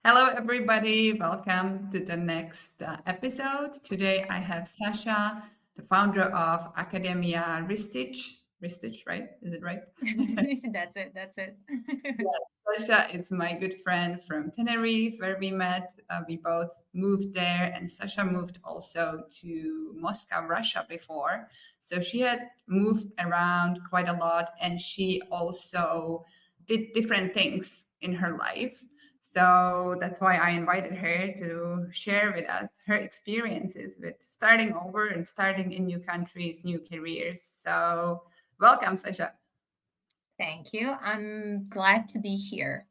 Hello, everybody. Welcome to the next episode. Today, I have Sasha, the founder of Academia Ristic. Ristic, right? Is it right? That's it. That's it. Yes, Sasha is my good friend from Tenerife, where we met. We both moved there, and Sasha moved also to Moscow, Russia before. So she had moved around quite a lot, and she also did different things in her life. So that's why I invited her to share with us her experiences with starting over and starting in new countries, new careers. So, welcome, Sasha. Thank you. I'm glad to be here.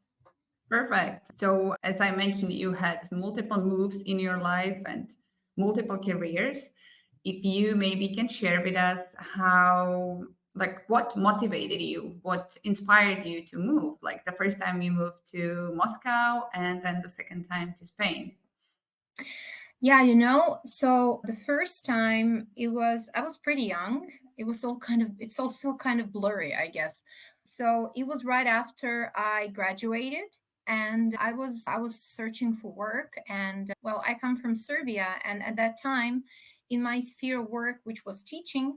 Perfect. So, as I mentioned, you had multiple moves in your life and multiple careers. If you maybe can share with us how, like, what motivated you, what inspired you to move? Like the first time you moved to Moscow and then the second time to Spain. Yeah, so the first time I was pretty young. It's all still kind of blurry, I guess. So it was right after I graduated and I was searching for work and well, I come from Serbia and at that time in my sphere of work, which was teaching,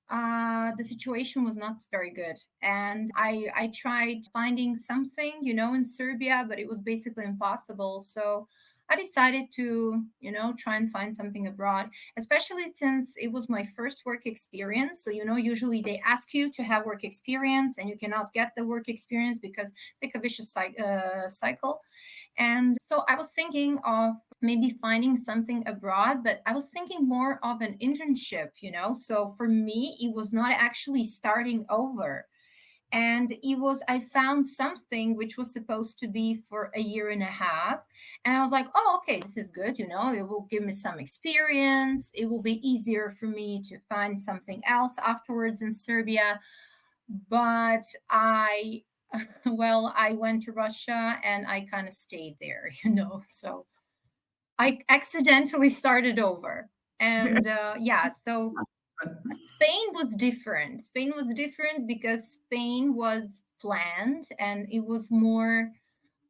the situation was not very good and I tried finding something in Serbia, but it was basically impossible. So I decided to try and find something abroad, especially since it was my first work experience. So usually they ask you to have work experience and you cannot get the work experience because it's like a vicious cycle. And so I was thinking of maybe finding something abroad, but I was thinking more of an internship. So for me, it was not actually starting over. And I found something which was supposed to be for a year and a half. And I was like, oh, okay, this is good. It will give me some experience. It will be easier for me to find something else afterwards in Serbia. But well, I went to Russia and I kind of stayed there, so I accidentally started over. And yeah, so Spain was different. Spain was different because Spain was planned and it was more,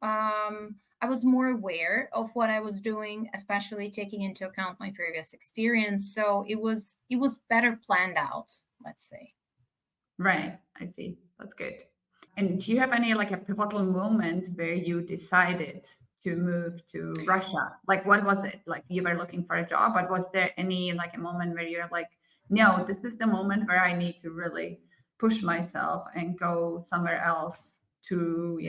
I was more aware of what I was doing, especially taking into account my previous experience. So it was better planned out, let's say. Right. I see. That's good. And do you have any like a pivotal moment where you decided to move to Russia? Like, what was it? Like, you were looking for a job, but was there any like a moment where you're like, no, this is the moment where I need to really push myself and go somewhere else to,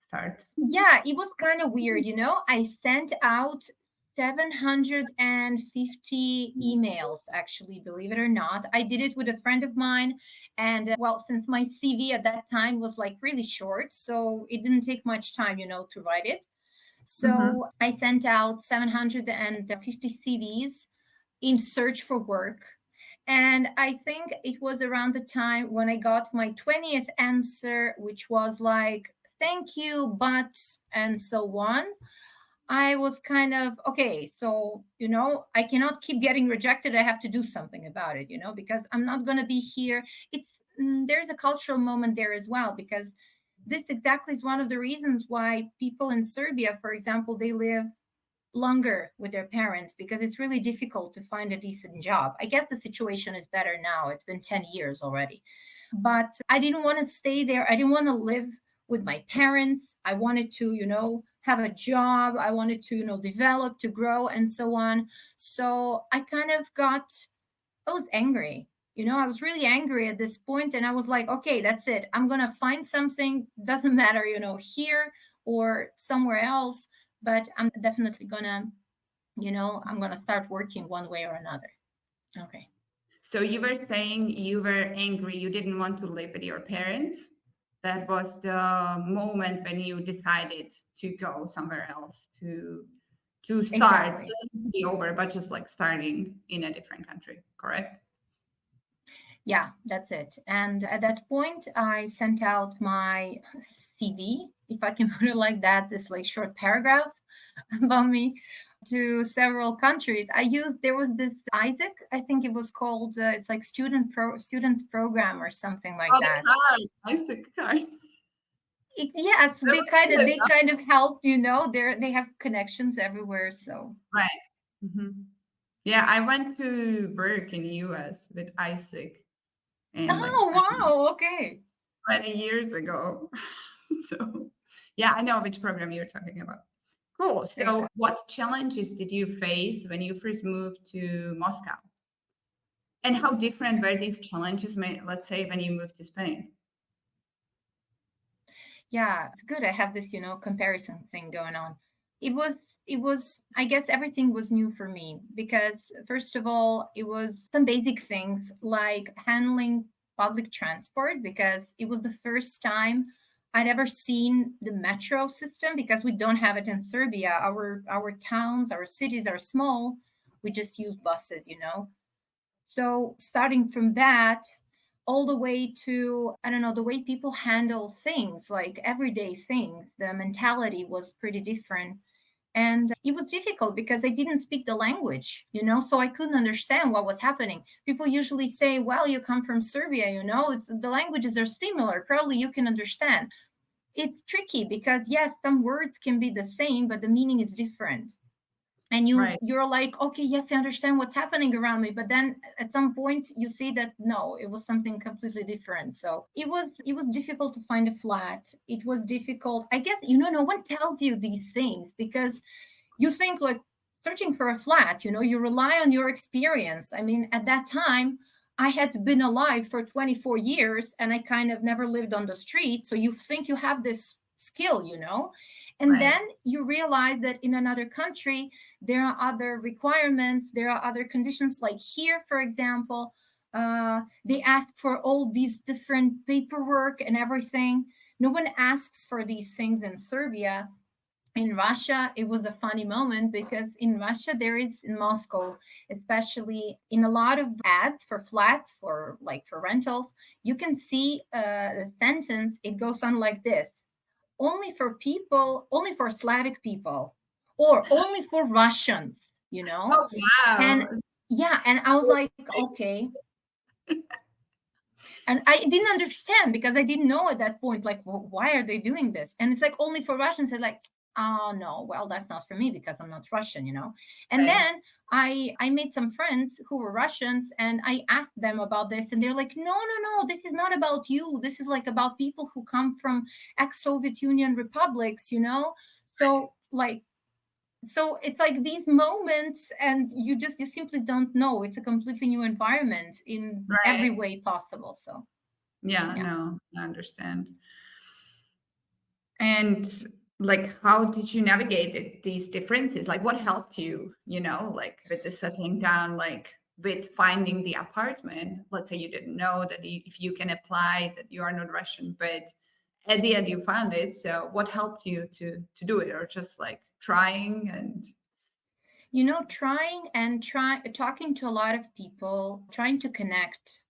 start? Yeah, it was kind of weird. I sent out 750 emails, actually, believe it or not. I did it with a friend of mine. And well, since my CV at that time was like really short, so it didn't take much time, to write it. Mm-hmm. So I sent out 750 CVs in search for work. And I think it was around the time when I got my 20th answer, which was like, thank you, but, and so on. I was kind of, okay, so, I cannot keep getting rejected. I have to do something about it, because I'm not going to be here. There's a cultural moment there as well, because this exactly is one of the reasons why people in Serbia, for example, they live longer with their parents because it's really difficult to find a decent job. I guess the situation is better now. It's been 10 years already. But I didn't want to stay there. I didn't want to live with my parents. I wanted to, have a job. I wanted to, develop, to grow, and so on. So I kind of I was angry. I was really angry at this point, and I was like, okay, that's it. I'm going to find something. Doesn't matter, here or somewhere else, but I'm definitely I'm gonna start working one way or another. Okay. So you were saying you were angry, you didn't want to live with your parents. That was the moment when you decided to go somewhere else to start, Exactly. just be over, but just like starting in a different country, correct? Yeah, that's it. And at that point, I sent out my CV, if I can put it like that, this like short paragraph about me to several countries. There was this Isaac, I think it was called, it's like students program or something like Oh, the that. card. Nice the card. Yes, That was good, they huh? kind of help, they have connections everywhere, so. Right. Mhm. Yeah, I went to work in the US with Isaac and like Oh, wow, okay. 20 years ago. So, yeah, I know which program you're talking about. Cool. So, Exactly. what challenges did you face when you first moved to Moscow? And how different were these challenges, let's say, when you moved to Spain? Yeah, it's good. I have this, comparison thing going on. It was, I guess everything was new for me because, first of all, it was some basic things like handling public transport because it was the first time I'd ever seen the metro system because we don't have it in Serbia. Our towns, our cities are small. We just use buses. So starting from that, all the way to, I don't know, the way people handle things, like everyday things, the mentality was pretty different. And it was difficult because I didn't speak the language, so I couldn't understand what was happening. People usually say, well, you come from Serbia, the languages are similar. Probably you can understand. It's tricky because, yes, some words can be the same, but the meaning is different, and Right. you're like, okay, yes, I understand what's happening around me, but then at some point you see that no, it was something completely different. So it was difficult to find a flat. It was difficult, I guess. No one tells you these things because you think, like, searching for a flat, you rely on your experience. I mean, at that time I had been alive for 24 years and I kind of never lived on the street, so you think you have this skill. And then Right. you realize that in another country there are other requirements, there are other conditions. Like here, for example, they ask for all these different paperwork and everything. No one asks for these things in Serbia. In Russia, it was a funny moment because in Russia, there is, in Moscow, especially in a lot of ads for flats, for rentals, you can see the sentence. It goes on like this: only for Slavic people, or only for Russians. Oh, wow. And yeah, and I was like, okay. And I didn't understand because I didn't know at that point, like, why are they doing this? And it's like only for Russians. And like, oh no, well, that's not for me because I'm not Russian. And Right. then I made some friends who were Russians, and I asked them about this, and they're like, no, no, no, this is not about you. This is like about people who come from ex-Soviet Union republics. So it's like these moments, and you simply don't know. It's a completely new environment in every Right. way possible. So Yeah, yeah. no, I understand. And like, how did you navigate these differences? Like, what helped you, like with the settling down, like with finding the apartment? Let's say you didn't know that if you can apply that you are not Russian, but at the end you found it. So, what helped you to do it, or just like trying and Trying and talking to a lot of people, trying to connect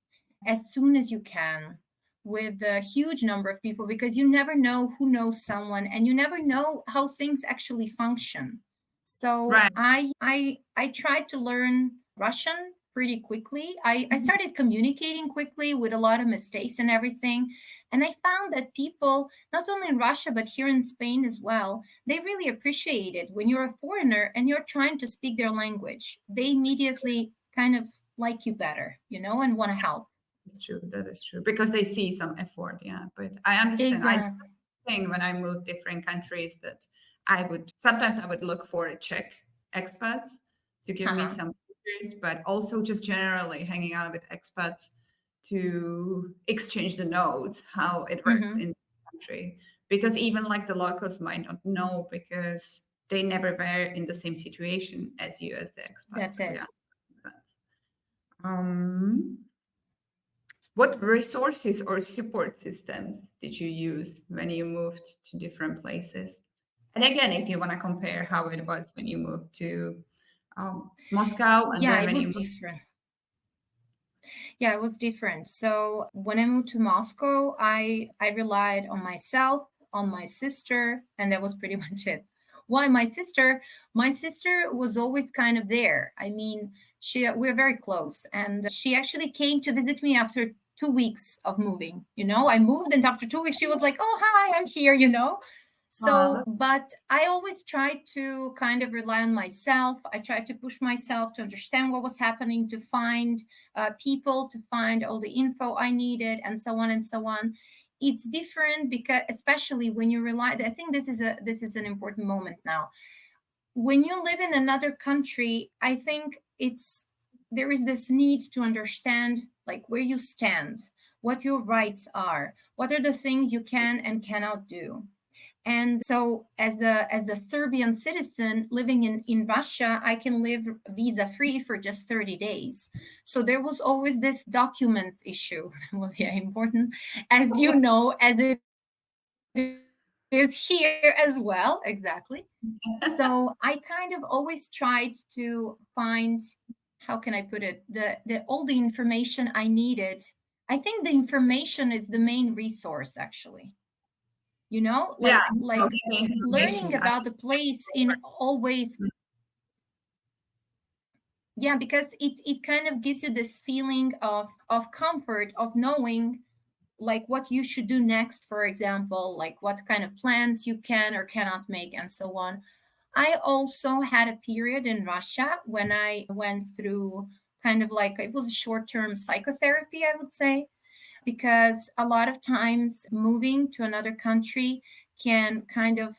as soon as you can with a huge number of people, because you never know who knows someone, and you never know how things actually function. So right? I tried to learn Russian pretty quickly. I Mhm. started communicating quickly with a lot of mistakes and everything. And I found that people, not only in Russia, but here in Spain as well, they really appreciate it when you're a foreigner and you're trying to speak their language. They immediately kind of like you better, and want to help. It's true. That is true because they see some effort. Yeah, but I understand. I Exactly. thing when I moved different countries that I would look for a Czech expats to give me Uh-huh. some features, but also just generally hanging out with expats to exchange the notes, how it works Hmm. in the country. Because even like the locals might not know because they never were in the same situation as you as the expat. That's So yeah. it. That's, um what resources or support systems did you use when you moved to different places? And again, if you want to compare how it was when you moved to Moscow and Yeah, then it when was you moved. different. Yeah, it was different. So when I moved to Moscow, I relied on myself, on my sister, and that was pretty much it. Why my sister? My sister was always kind of there. I mean, we're very close, and she actually came to visit me after 2 weeks of moving. I moved, and after 2 weeks she was like, "Oh, hi, I'm here. So, That's but I always tried to kind of rely on myself. I tried to push myself to understand what was happening, to find people, to find all the info I needed, and so on and so on. It's different because, especially when you rely, I think this is an important moment now. When you live in another country, I think there is this need to understand like where you stand, what your rights are, what are the things you can and cannot do. And so as the Serbian citizen living in Russia, I can live visa free for just 30 days. So there was always this document issue that was, yeah, important, as you know, as it is here as well. Exactly. So I kind of always tried to find, how can I put it, the all the information I needed. I think the information is the main resource, actually. Like yeah. So learning getting about the information. place in always, yeah, because it kind of gives you this feeling of comfort, of knowing like what you should do next, for example, like what kind of plans you can or cannot make, and so on. I also had a period in Russia when I went through kind of like, it was a short-term psychotherapy, I would say, because a lot of times moving to another country can kind of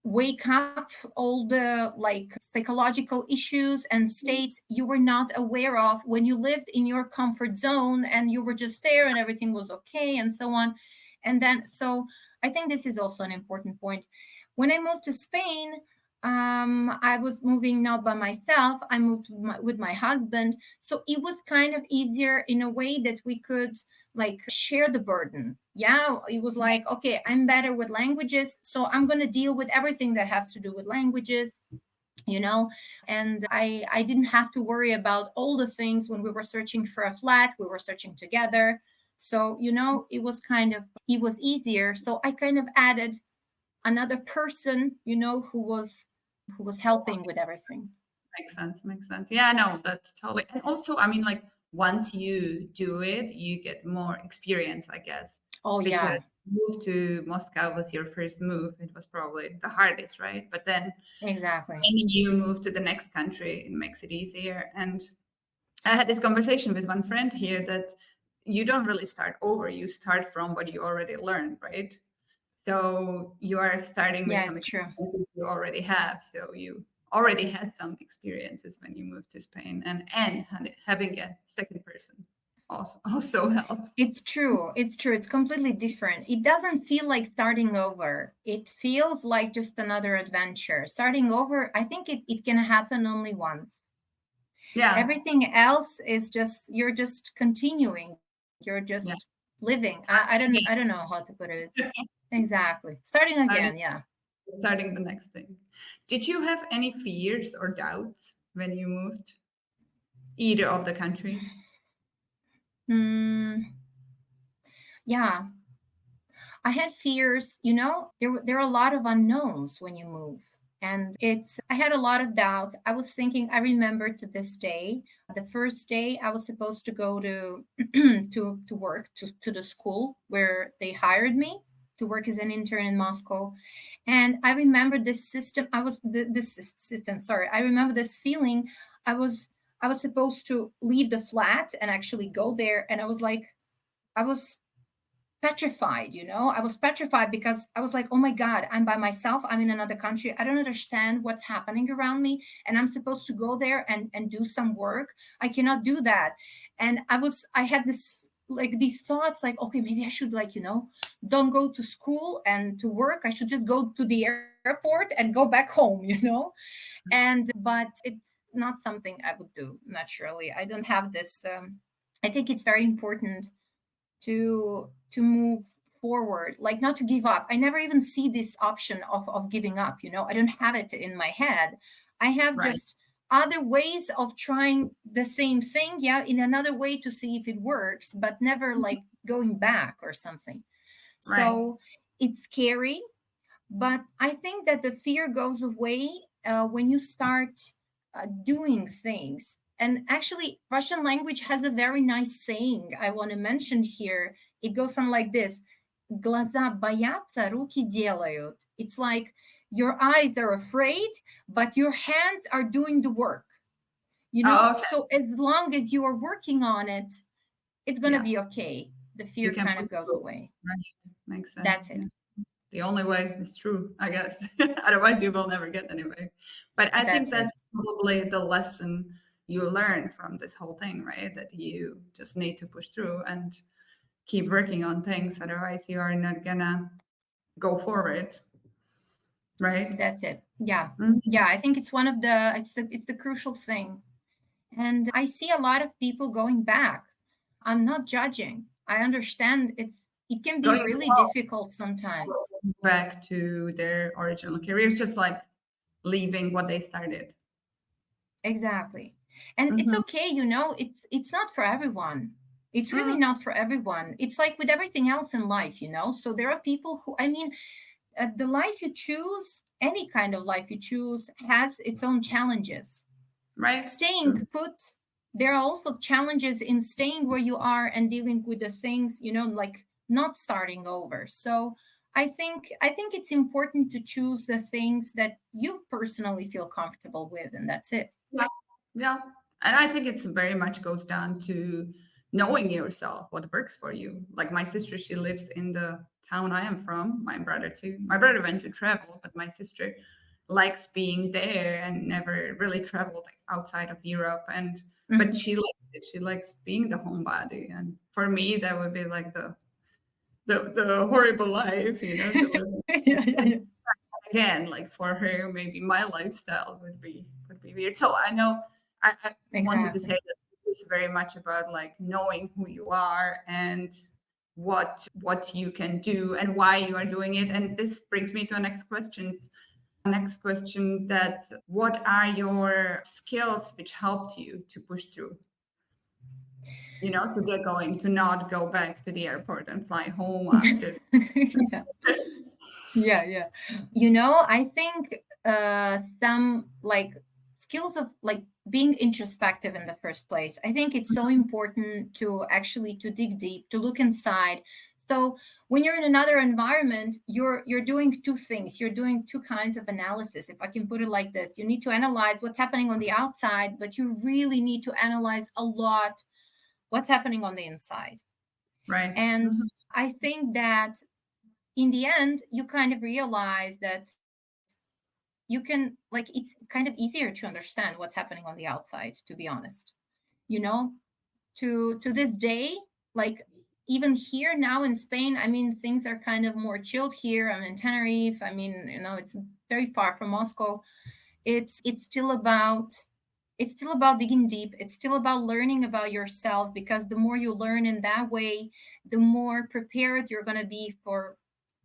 wake up all the like psychological issues and states you were not aware of when you lived in your comfort zone and you were just there and everything was okay, and so on. And then, so I think this is also an important point. When I moved to Spain, I was moving not by myself, I moved with my husband, so it was kind of easier in a way that we could like share the burden. Yeah, it was like, okay, I'm better with languages, so I'm going to deal with everything that has to do with languages, you know and I didn't have to worry about all the things. When we were searching for a flat, we were searching together, so it was easier. So I kind of added another person, who was helping with everything. Makes sense. Makes sense. Yeah, no, that's totally. And also, I mean, like once you do it, you get more experience, I guess, Oh yeah, because move to Moscow was your first move. It was probably the hardest, right? But then exactly. when you move to the next country, it makes it easier. And I had this conversation with one friend here that you don't really start over. You start from what you already learned, right? So you are starting with Yeah, some it's true. experiences you already have. So you already had some experiences when you moved to Spain, and having a second person also helps. It's true. It's true. It's completely different. It doesn't feel like starting over. It feels like just another adventure. Starting over, I think it can happen only once. Yeah, Everything else is just, you're just continuing. You're just yeah. living. I don't know how to put it. It's exactly starting again. Starting, Yeah. starting the next thing. Did you have any fears or doubts when you moved either of the countries? Hmm. Yeah. I had fears, there are a lot of unknowns when you move. And I had a lot of doubts. I was thinking, I remember to this day, the first day I was supposed to go to to work to the school where they hired me to work as an intern in Moscow. And I remember this system, this system, sorry, I remember this feeling. I was supposed to leave the flat and actually go there. And I was petrified. I was petrified because I was like, oh my God, I'm by myself, I'm in another country, I don't understand what's happening around me, and I'm supposed to go there and do some work. I cannot do that. And I had this, like, these thoughts, like, okay, maybe I should, like, don't go to school and to work, I should just go to the airport and go back home. And but it's not something I would do naturally. I don't have this. I think it's very important to move forward, like not to give up. I never even see this option of giving up. I don't have it in my head. I have Right, just other ways of trying the same thing, yeah, in another way to see if it works, but never like going back or something. right. So it's scary, but I think that the fear goes away when you start doing things. And actually, Russian language has a very nice saying I want to mention here. It goes something like this: Глаза боятся, руки делают. It's like your eyes are afraid, but your hands are doing the work. Oh, okay. So as long as you are working on it, it's going to Yeah. be okay. The You fear can kind push of goes through. away. Right. Makes That's sense. it. Yeah. The only way is true, I guess. Otherwise, you will never get anywhere. But I think That's it. that's probably the lesson you learn from this whole thing, right? That you just need to push through and keep working on things. Otherwise, you are not gonna go forward, right? That's it. Yeah. Mhm. Yeah, I think it's one of the crucial thing. And I see a lot of people going back. I'm not judging. I understand it can be Going really difficult sometimes. back to their original careers, just like leaving what they started. Exactly. And it's Hmm. okay, it's not for everyone. It's really Hmm. not for everyone. It's like with everything else in life. So there are people who, I mean, the life you choose, any kind of life you choose, has its own challenges. Right? Staying True. put, there are also challenges in staying where you are and dealing with the things, like not starting over. So I think it's important to choose the things that you personally feel comfortable with, and that's it. Yeah. Yeah. And I think it's very much goes down to knowing yourself, what works for you. Like my sister, she lives in the town I am from, my brother too. My brother went to travel, but my sister likes being there and never really traveled like outside of Europe. And but Mhm. she likes it. She likes being the homebody. And for me, that would be like the horrible life, to live Yeah, yeah, yeah. again. Like for her, maybe my lifestyle would be weird. So I know I wanted to say Exactly. that it's very much about like knowing who you are and what you can do and why you are doing it. And this brings me to our next questions. Next question, that what are your skills which helped you to push through, to get going, to not go back to the airport and fly home after. Yeah. Yeah, yeah. I think some like skills of like being introspective in the first place. I think it's so important to actually to dig deep, to look inside. So when you're in another environment, you're doing two things. You're doing two kinds of analysis, if I can put it like this. You need to analyze what's happening on the outside, but you really need to analyze a lot what's happening on the inside. Right. And Mhm. I think that in the end, you kind of realize that you can, like, it's kind of easier to understand what's happening on the outside, to be honest. You know, to this day, like, even here now in Spain, I mean, things are kind of more chilled here. I'm in Tenerife. I mean, it's very far from Moscow. It's still about digging deep. It's still about learning about yourself, because the more you learn in that way, the more prepared you're going to be for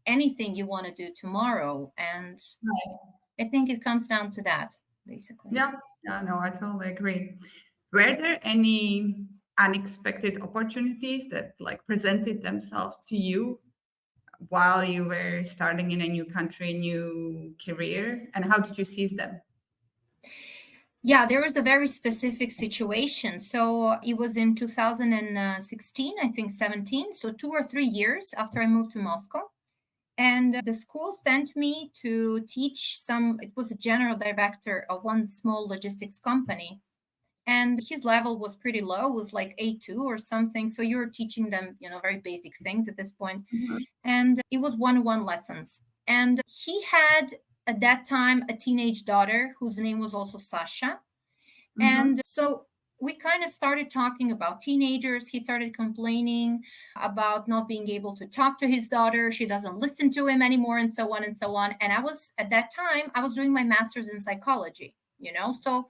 anything you want to do tomorrow. And Right. I think it comes down to that, basically. Yeah. Yeah. No, I totally agree. Were there any unexpected opportunities that like presented themselves to you while you were starting in a new country, new career, and how did you seize them? Yeah, there was a very specific situation. So it was in 2016, I think 17, so 2 or 3 years after I moved to Moscow. And the school sent me to teach it was a general director of one small logistics company. And his level was pretty low, was like A2 or something. So you're teaching them, very basic things at this point. Mhm. And it was one-on-one lessons. And he had at that time a teenage daughter whose name was also Sasha. Mhm. And so we kind of started talking about teenagers. He started complaining about not being able to talk to his daughter. She doesn't listen to him anymore, and so on and so on. And at that time, I was doing my master's in psychology. So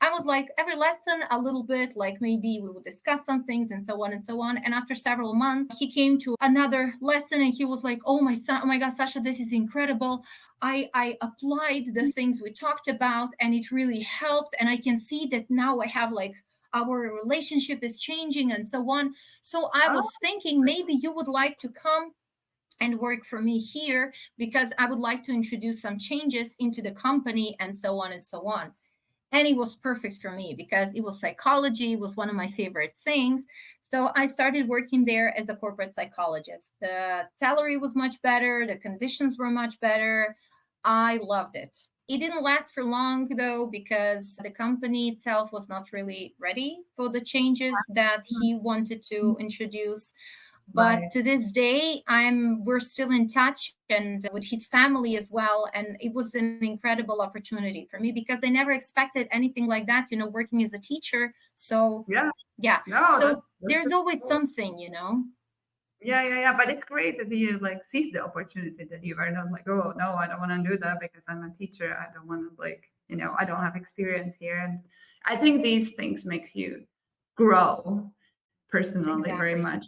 I was like, every lesson, a little bit, like maybe we would discuss some things and so on and so on. And after several months, he came to another lesson and he was like, oh my God, Sasha, this is incredible. I applied the things we talked about and it really helped. And I can see that now I have like our relationship is changing and so on. So I Oh, was thinking maybe you would like to come and work for me here, because I would like to introduce some changes into the company and so on and so on. And it was perfect for me because it was psychology, was one of my favorite things. So I started working there as a corporate psychologist. The salary was much better, the conditions were much better. I loved it. It didn't last for long though, because the company itself was not really ready for the changes that he wanted to introduce. But Right. to this day, we're still in touch, and with his family as well. And it was an incredible opportunity for me because I never expected anything like that, working as a teacher. So Yeah. yeah, No, so that's there's just always cool. something. Yeah, yeah, yeah. But it's great that you like seize the opportunity, that you are not like, oh no, I don't want to do that because I'm a teacher. I don't want to like, I don't have experience here. And I think these things makes you grow personally very Exactly. much.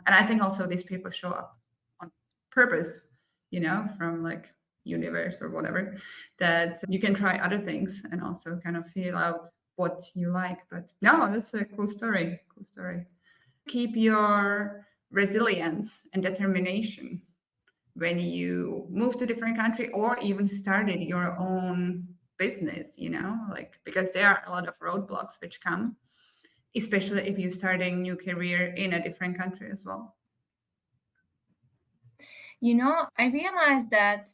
And I think also these people show up on purpose, from like universe or whatever, that you can try other things and also kind of feel out what you like. But no, that's a cool story. Cool story. Keep your resilience and determination when you move to a different country or even started your own business, like because there are a lot of roadblocks which come, especially if you're starting new career in a different country as well. I realized that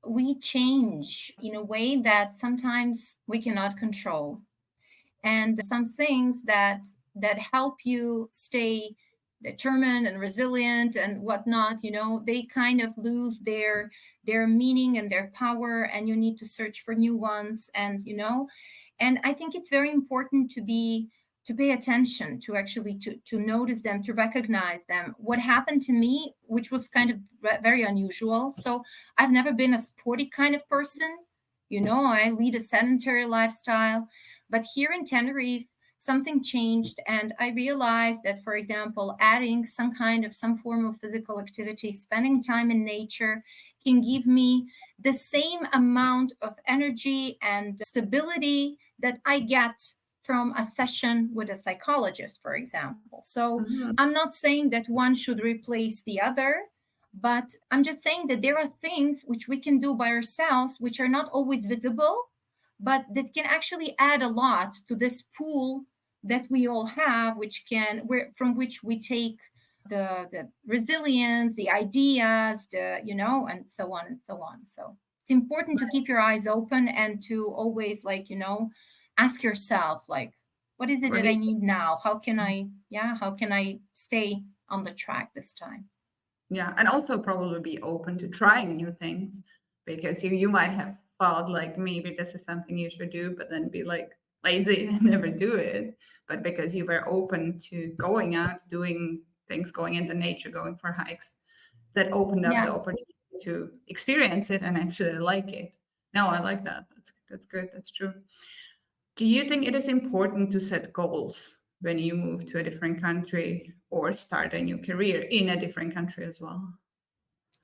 we change in a way that sometimes we cannot control. And some things that help you stay determined and resilient and whatnot, they kind of lose their meaning and their power, and you need to search for new ones. And I think it's very important to pay attention, to actually to notice them, to recognize them. What happened to me, which was kind of very unusual. So I've never been a sporty kind of person. I lead a sedentary lifestyle. But here in Tenerife, something changed, and I realized that, for example, adding some form of physical activity, spending time in nature, can give me the same amount of energy and stability that I get from a session with a psychologist, for example. So Mhm. I'm not saying that one should replace the other, but I'm just saying that there are things which we can do by ourselves, which are not always visible, but that can actually add a lot to this pool that we all have, from which we take the resilience, the ideas, and so on and so on. So it's important to keep your eyes open and to always, ask yourself, like, what is it What that do I you need now? How can I stay on the track this time? Yeah, and also probably be open to trying new things, because you might have thought like maybe this is something you should do, but then be like lazy and never do it. But because you were open to going out, doing things, going into nature, going for hikes, that opened up the Yeah. opportunity to experience it and actually like it. No, I like that. That's good. That's true. Do you think it is important to set goals when you move to a different country or start a new career in a different country as well?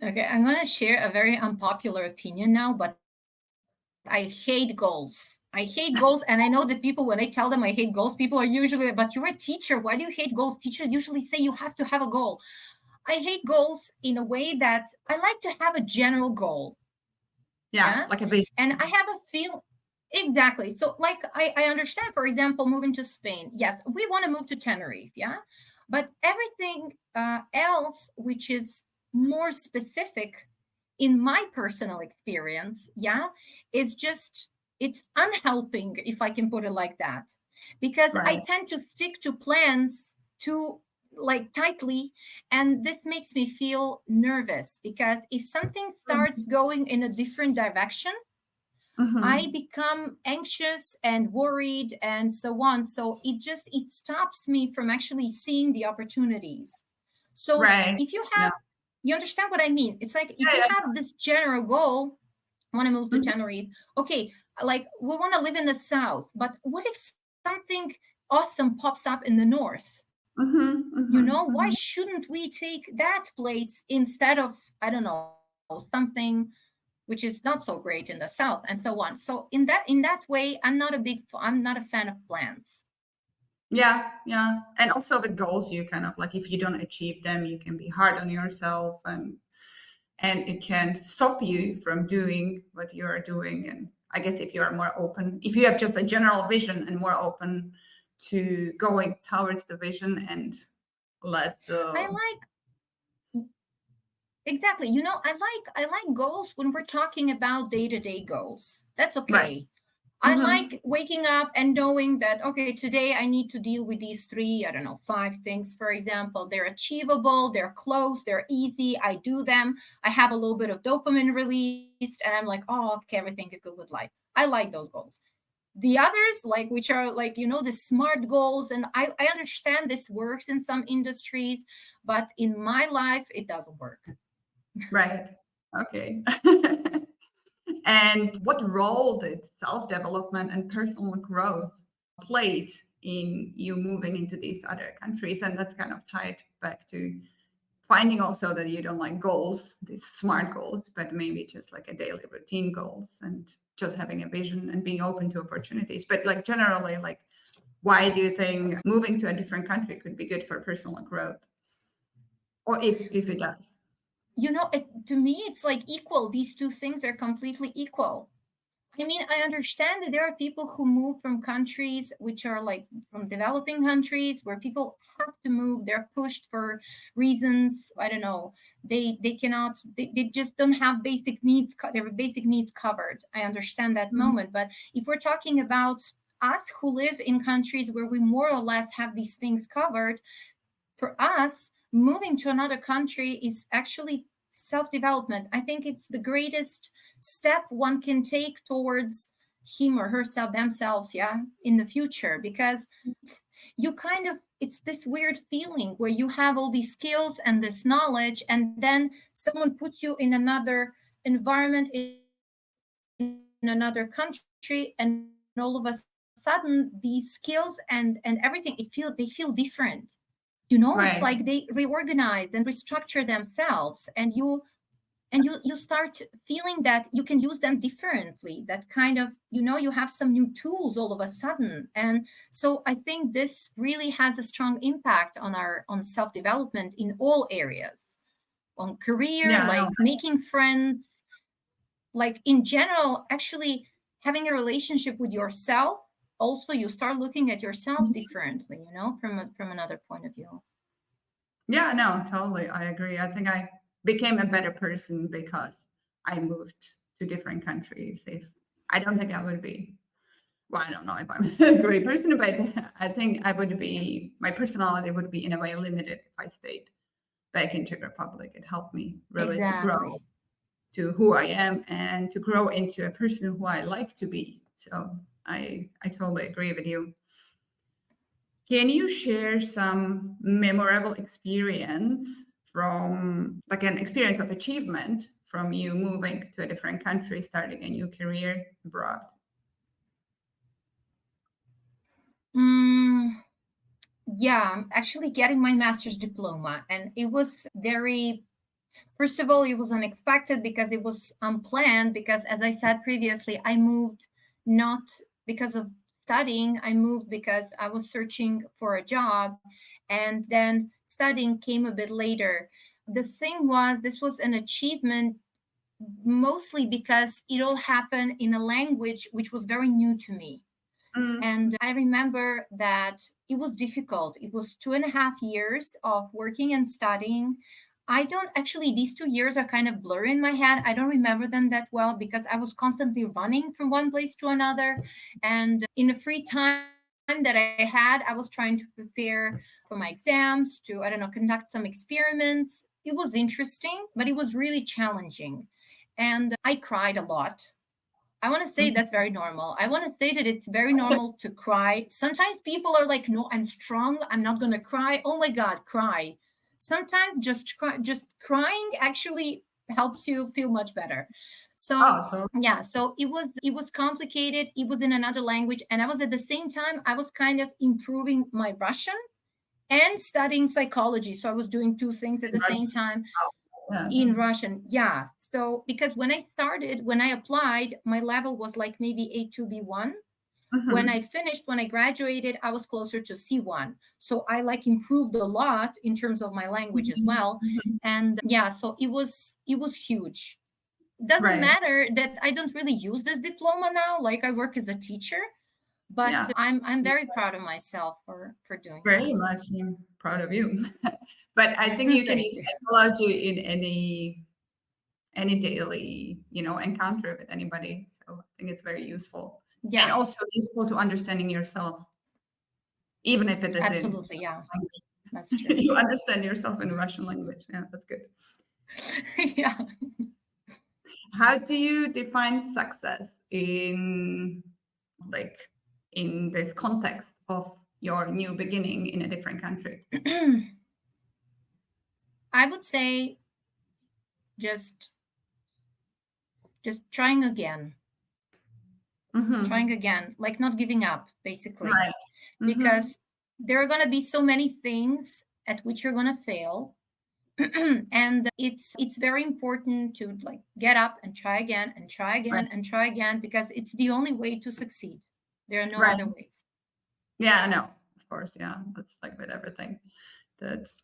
Okay, I'm going to share a very unpopular opinion now, but I hate goals. I hate goals. And I know that people, when I tell them I hate goals, people are usually, but you're a teacher. Why do you hate goals? Teachers usually say you have to have a goal. I hate goals in a way that I like to have a general goal. Yeah. Yeah, like a vision. And I have a feel. Exactly. So, like, I understand, for example, moving to Spain. Yes, we want to move to Tenerife. Yeah. But everything else, which is more specific in my personal experience, yeah, is just, it's unhelping, if I can put it like that. Because I Right. tend to stick to plans too, like, tightly, and this makes me feel nervous because if something starts going in a different direction, I Mm-hmm. become anxious and worried and so on. So it stops me from actually seeing the opportunities. So Right. if Yeah. you understand what I mean? It's like if Yeah. you Yeah. have this general goal, I want to move to Mhm. Tenerife. Okay, like we want to live in the south, but what if something awesome pops up in the north? Mhm. Why Mhm. Mhm. shouldn't we take that place instead of, I don't know, something which is not so great in the south, and so on. So in that way, I'm not a fan of plans. Yeah. Yeah. And also with goals, you kind of like if you don't achieve them, you can be hard on yourself, and it can stop you from doing what you are doing. And I guess if you are more open, if you have just a general vision and more open to going towards the vision and let I the like exactly. You know, I like goals when we're talking about day-to-day goals. That's right. okay. I Hmm. like waking up and knowing that, okay, today I need to deal with these three, I don't know, five things, for example. They're achievable, they're close, they're easy. I do them. I have a little bit of dopamine released, and I'm like, oh, okay, everything is good with life. I like those goals. The others, like, which are like, the smart goals, and I understand this works in some industries, but in my life, it doesn't work. Right. Okay. And what role did self development and personal growth played in you moving into these other countries? And that's kind of tied back to finding also that you don't like goals, these smart goals, but maybe just like a daily routine goals and just having a vision and being open to opportunities. But like generally, like why do you think moving to a different country could be good for personal growth? Or if it does? To me, it's like equal. These two things are completely equal. I mean, I understand that there are people who move from countries which are like from developing countries where people have to move. They're pushed for reasons. I don't know. They cannot. They just don't have basic needs. Their basic needs covered. I understand that Mhm. moment. But if we're talking about us who live in countries where we more or less have these things covered, for us, moving to another country is actually self development. I think it's the greatest step one can take towards him or herself, themselves, yeah, in the future, because you kind of, it's this weird feeling where you have all these skills and this knowledge, and then someone puts you in another environment, in another country, and all of a sudden these skills and everything, they feel different. It's like they reorganized and restructure Right. themselves, and you start feeling that you can use them differently, that kind of, you have some new tools all of a sudden. And so I think this really has a strong impact on self development in all areas, on career, Yeah, no. like making friends, like in general, actually having a relationship with yourself. Also, you start looking at yourself differently, from another point of view. Yeah, no, totally. I agree. I think I became a better person because I moved to different countries. If I don't think I would be, well, I don't know if I'm a great person, but I think I would be, my personality would be in a way limited if I stayed back in Czech Republic. It helped me really to grow Exactly. to who I am and to grow into a person who I like to be. So I totally agree with you. Can you share some memorable experience from like an experience of achievement from you moving to a different country, starting a new career abroad? Mm, yeah, I'm actually getting my master's diploma. And it was very, first of all, it was unexpected because it was unplanned. Because, as I said previously, I moved not because of studying, I moved because I was searching for a job. And then studying came a bit later. The thing was, this was an achievement mostly because it all happened in a language which was very new to me. Mm, And I remember that it was difficult. It was 2.5 years of working and studying. I don't actually, these 2 years are kind of blurry in my head. I don't remember them that well because I was constantly running from one place to another. And in the free time that I had, I was trying to prepare for my exams, to, I don't know, conduct some experiments. It was interesting, but it was really challenging. And I cried a lot. I want to say that's very normal. I want to say that it's very normal to cry. Sometimes people are like, "No, I'm strong. I'm not going to cry." Oh my god, cry. Sometimes just crying actually helps you feel much better. So, oh, so yeah, so it was complicated. It was in another language, and I was at the same time I was kind of improving my Russian and studying psychology. So I was doing two things at in the same Russian. time Oh, yeah. in Russian. Yeah. So because when I applied, my level was like maybe A2 B1. When I Mhm. finished, when I graduated, I was closer to C1. So I like improved a lot in terms of my language as Mhm. well. Mhm. And yeah, so it was huge. Doesn't Right. matter that I don't really use this diploma now. Like I work as a teacher, but Yeah. I'm very proud of myself for doing Very that. much. I'm proud of you. But I think you can Thank use you. psychology in any daily, encounter with anybody. So I think it's very useful. And Yeah, also useful to understanding yourself, even if it is in absolutely. Yeah, that's true. language. You understand yourself in Russian language. Yeah, that's good. Yeah. How do you define success in like in this context of your new beginning in a different country? I would say just just trying again, Mm-hmm. like not giving up, basically, Right. Mm-hmm. because there are going to be so many things at which you're going to fail. And it's very important to like get up and try again and try Right. again and try again, because it's the only way to succeed. There are no Right. other ways. Yeah, no, of course. Yeah, that's like with everything. That's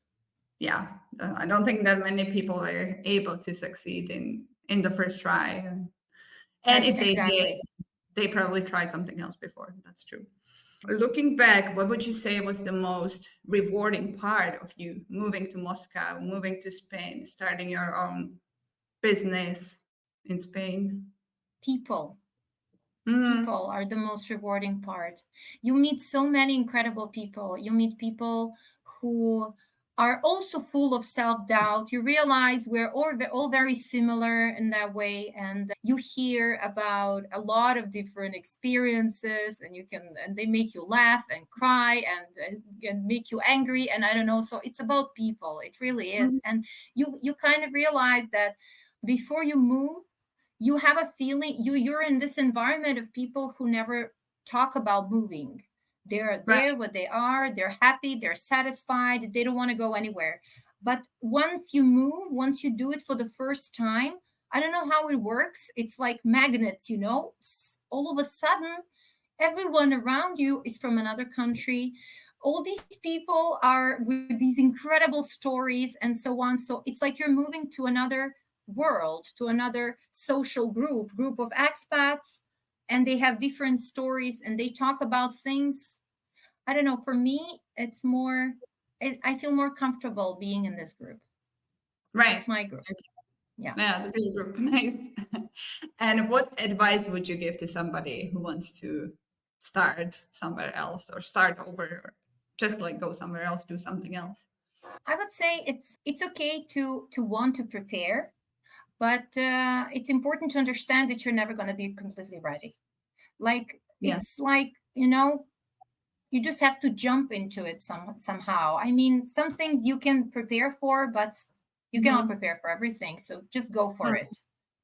yeah. I don't think that many people are able to succeed in the first try. And if they did, Exactly. they probably tried something else before. That's true. Looking back, what would you say was the most rewarding part of you moving to Moscow, moving to Spain, starting your own business in Spain? People. Mm, People are the most rewarding part. You meet so many incredible people. You meet people who are also full of self-doubt. You realize we're all very similar in that way, and you hear about a lot of different experiences, and they make you laugh and cry and make you angry, and I don't know. So it's about people. It really is. mm, And you kind of realize that before you move, you have a feeling you're in this environment of people who never talk about moving. They're right, there what they are, they're happy, they're satisfied, they don't want to go anywhere. But once you move, once you do it for the first time, I don't know how it works, it's like magnets, all of a sudden everyone around you is from another country. All these people are with these incredible stories and so on. So it's like you're moving to another world, to another social group of expats, and they have different stories and they talk about things. I don't know, for me it's more, I feel more comfortable being in this group. right. It's my group. Yeah. Yeah, the deal group. Nice. And what advice would you give to somebody who wants to start somewhere else or start over or just like go somewhere else, do something else? I would say it's okay to want to prepare, but it's important to understand that you're never going to be completely ready. Like Yeah. it's like, you just have to jump into it somehow. I mean, some things you can prepare for, but you cannot Hmm. prepare for everything. So just go for it.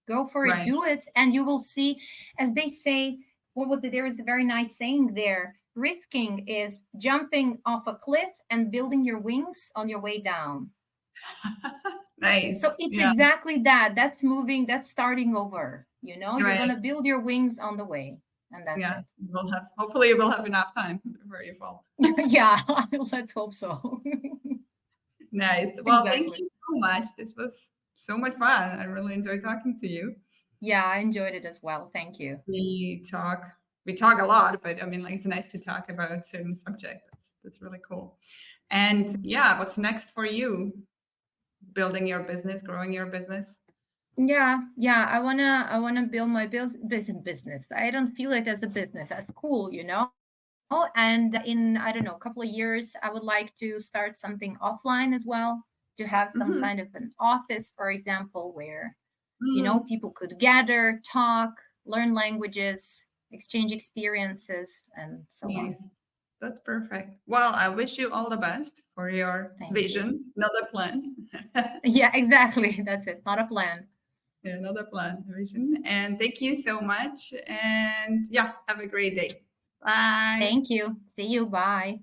Go for it, Right. do it, and you will see. As they say, what was it? There is a very nice saying there. Risking is jumping off a cliff and building your wings on your way down. So Nice. it's Yeah. exactly that. That's moving, that's starting over. You're going Right. to build your wings on the way, and that's Yeah. it. We'll have hopefully we'll have enough time before you fall. Yeah, let's hope so. Nice. Well, thank Exactly. you so much. This was so much fun. I really enjoyed talking to you. Yeah, I enjoyed it as well. Thank you. We talk we talk a lot, but I mean like it's nice to talk about certain subjects. That's really cool. And yeah, what's next for you? Building your business, growing your business? Yeah. I wanna build my business. I don't feel it as a business, as cool. And in, I don't know, a couple of years, I would like to start something offline as well, to have some Hmm. kind of an office, for example, where Hmm. people could gather, talk, learn languages, exchange experiences, and so on. Nice. That's perfect. Well, I wish you all the best for your Thank you. vision. Another plan. Yeah, exactly. That's it. Not a plan. Yeah, another plan, vision. And thank you so much. And yeah, have a great day. Bye. Thank you. See you. Bye.